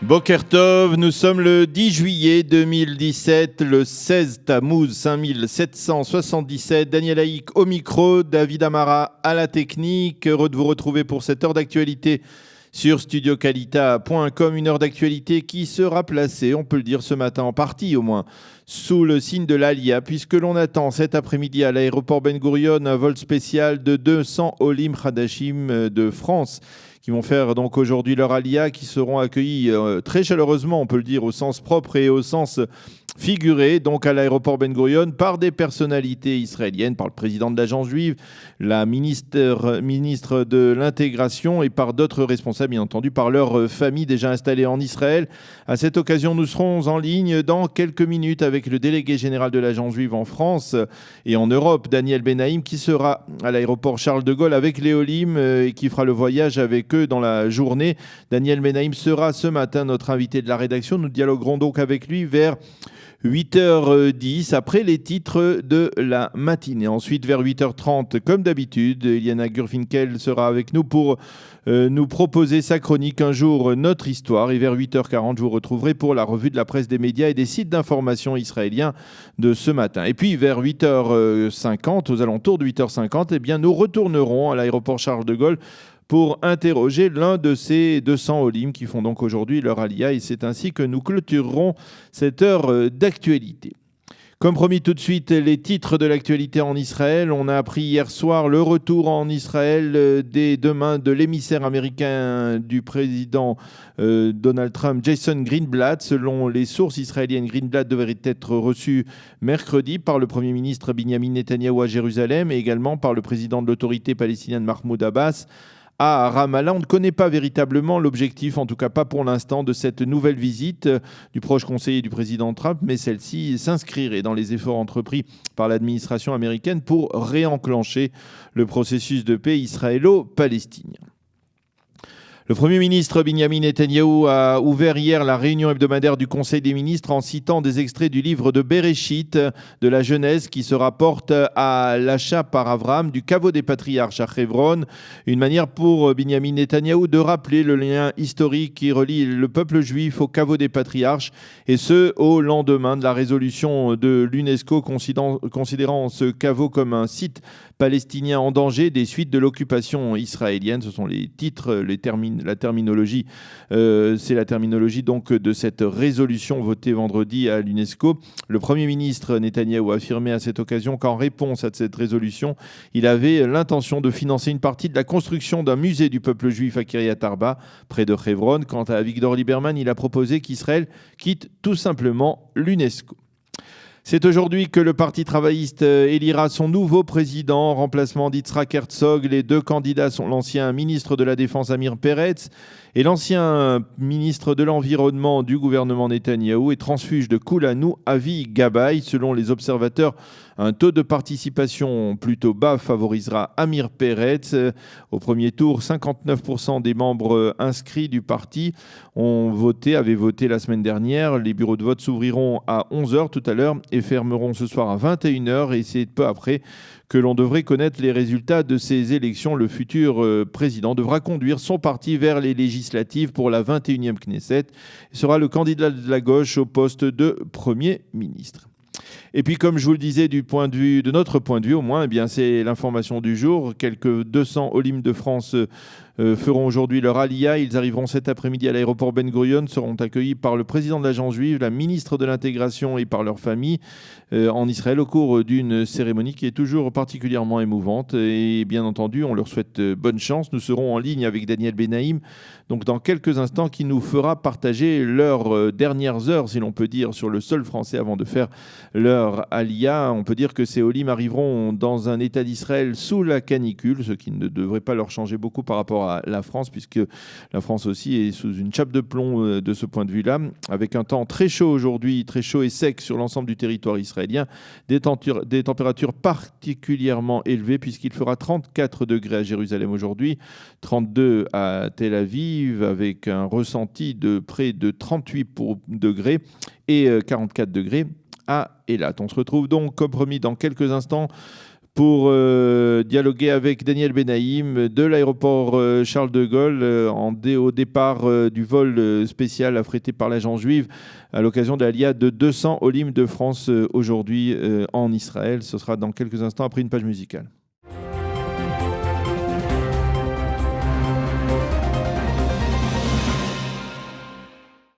Boker Tov, nous sommes le 10 juillet 2017, le 16 Tammuz 5777. Daniel Haïk au micro, David Amara à la technique. Heureux de vous retrouver pour cette heure d'actualité sur studioqualita.com. Une heure d'actualité qui sera placée, on peut le dire ce matin en partie au moins, sous le signe de l'Alia, puisque l'on attend cet après-midi à l'aéroport Ben Gurion un vol spécial de 200 Olim Hadashim de France qui vont faire donc aujourd'hui leur Alia, qui seront accueillis très chaleureusement, on peut le dire, au sens propre et au sens figuré, donc à l'aéroport Ben Gurion, par des personnalités israéliennes, par le président de l'agence juive, la ministre de l'intégration et par d'autres responsables, bien entendu, par leurs familles déjà installées en Israël. À cette occasion, nous serons en ligne dans quelques minutes avec le délégué général de l'agence juive en France et en Europe, Daniel Benaïm, qui sera à l'aéroport Charles de Gaulle avec les Olim et qui fera le voyage avec eux dans la journée. Daniel Benaïm sera ce matin notre invité de la rédaction. Nous dialoguerons donc avec lui vers 8h10 après les titres de la matinée. Ensuite, vers 8h30, comme d'habitude, Iliana Gurfinkel sera avec nous pour nous proposer sa chronique Un jour, notre histoire. Et vers 8h40, je vous retrouverai pour la revue de la presse des médias et des sites d'information israéliens de ce matin. Et puis, vers 8h50, aux alentours de 8h50, eh bien, nous retournerons à l'aéroport Charles de Gaulle pour interroger l'un de ces 200 Olim qui font donc aujourd'hui leur Alia. Et c'est ainsi que nous clôturerons cette heure d'actualité. Comme promis, tout de suite, les titres de l'actualité en Israël. On a appris hier soir le retour en Israël dès demain de l'émissaire américain du président Donald Trump, Jason Greenblatt. Selon les sources israéliennes, Greenblatt devrait être reçu mercredi par le Premier ministre Binyamin Netanyahou à Jérusalem et également par le président de l'autorité palestinienne Mahmoud Abbas à Ramallah. On ne connaît pas véritablement l'objectif, en tout cas pas pour l'instant, de cette nouvelle visite du proche conseiller du président Trump, mais celle-ci s'inscrirait dans les efforts entrepris par l'administration américaine pour réenclencher le processus de paix israélo-palestinien. Le Premier ministre Binyamin Netanyahou a ouvert hier la réunion hebdomadaire du Conseil des ministres en citant des extraits du livre de Bereshit, de la Genèse, qui se rapporte à l'achat par Abraham du caveau des patriarches à Hebron. Une manière pour Binyamin Netanyahou de rappeler le lien historique qui relie le peuple juif au caveau des patriarches, et ce, au lendemain de la résolution de l'UNESCO considérant ce caveau comme un site palestinien en danger des suites de l'occupation israélienne. Ce sont les titres, la terminologie. C'est la terminologie donc de cette résolution votée vendredi à l'UNESCO. Le Premier ministre Netanyahou a affirmé à cette occasion qu'en réponse à cette résolution, il avait l'intention de financer une partie de la construction d'un musée du peuple juif à Kiryat Arba, près de Hebron. Quant à Avigdor Lieberman, il a proposé qu'Israël quitte tout simplement l'UNESCO. C'est aujourd'hui que le Parti travailliste élira son nouveau président en remplacement d'Yitzhak Herzog. Les deux candidats sont l'ancien ministre de la Défense Amir Peretz et l'ancien ministre de l'Environnement du gouvernement Netanyahou et transfuge de Kulanu, Avi Gabay. Selon les observateurs, un taux de participation plutôt bas favorisera Amir Peretz. Au premier tour, 59% des membres inscrits du parti avaient voté la semaine dernière. Les bureaux de vote s'ouvriront à 11h tout à l'heure et fermeront ce soir à 21h. Et c'est peu après que l'on devrait connaître les résultats de ces élections. Le futur président devra conduire son parti vers les législatives pour la 21e Knesset et sera le candidat de la gauche au poste de Premier ministre. Et puis, comme je vous le disais, de notre point de vue au moins, eh bien, c'est l'information du jour. Quelques 200 Olim de France feront aujourd'hui leur Alia. Ils arriveront cet après-midi à l'aéroport Ben Gurion, seront accueillis par le président de l'agence juive, la ministre de l'intégration et par leur famille en Israël au cours d'une cérémonie qui est toujours particulièrement émouvante. Et bien entendu, on leur souhaite bonne chance. Nous serons en ligne avec Daniel Benaïm, donc dans quelques instants, qui nous fera partager leurs dernières heures, si l'on peut dire, sur le sol français avant de faire leur Alia. On peut dire que ces Olim arriveront dans un état d'Israël sous la canicule, ce qui ne devrait pas leur changer beaucoup par rapport à la France, puisque la France aussi est sous une chape de plomb de ce point de vue-là, avec un temps très chaud aujourd'hui, très chaud et sec sur l'ensemble du territoire israélien, des températures particulièrement élevées, puisqu'il fera 34 degrés à Jérusalem aujourd'hui, 32 à Tel Aviv, avec un ressenti de près de 38 degrés et 44 degrés à Eilat. On se retrouve donc, comme promis, dans quelques instants pour dialoguer avec Daniel Benaïm de l'aéroport Charles de Gaulle au départ du vol spécial affrété par l'agence juive à l'occasion de l'Aliyah de 200 Olim de France aujourd'hui en Israël. Ce sera dans quelques instants après une page musicale.